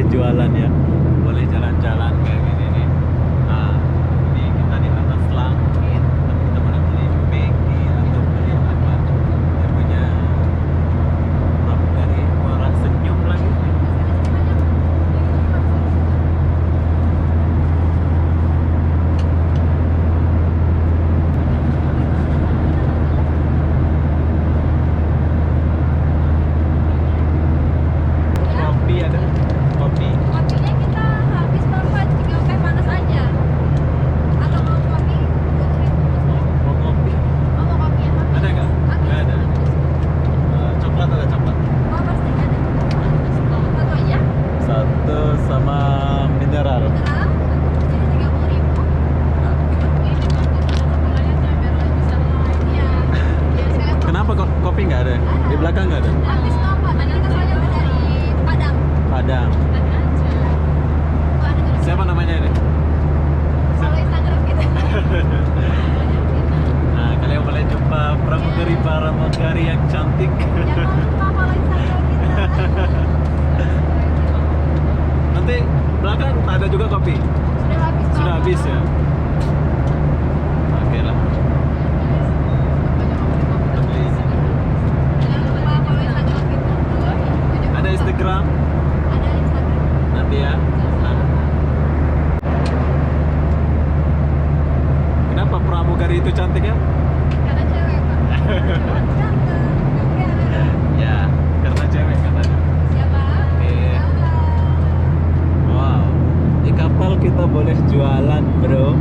jualan ya, boleh jalan-jalan kayak gini nih. Nah, ini kita di atas langit, tapi kita boleh beli Maggi atau beli apa. Dia punya pramugari, orang senyum lagi. Kopi ada, kopi. Kopinya kita habis bapak tinggal teh panas aja. Atau mau kopi? Mau kopi? Oh, mau kopi ya? Ada nggak? Nggak ada. Coklat ada coklat. Oh, pasti ada. Satu aja. Satu sama mineral. Mineral. Jadi 30.000. Ini juga tampilannya biar lebih bisa lain ya. Biar sekalian Kenapa kok kopi nggak ada? Di belakang nggak ada? habis bapak. Kita soalnya dari Padang. Padang. Ada aja. Oh, ada tulisan. Siapa namanya ini? Follow Instagram kita. Nah, kalian boleh jumpa pramugari yang cantik. Jangan lupa follow Instagram kita. Nanti belakang ada juga kopi. Sudah habis. Sudah Bapak. habis ya. Oke lah. Kita beli di sini. Jangan lupa follow Instagram kita. Ada Instagram Ada Instagram. nanti ya. Nah. Kenapa pramugari itu cantik ya? Karena cewek, Pak. Ganteng. Oke. Ya, karena cewek katanya. Siapa? Oke. Halo. Wow, di kapal kita boleh jualan bro.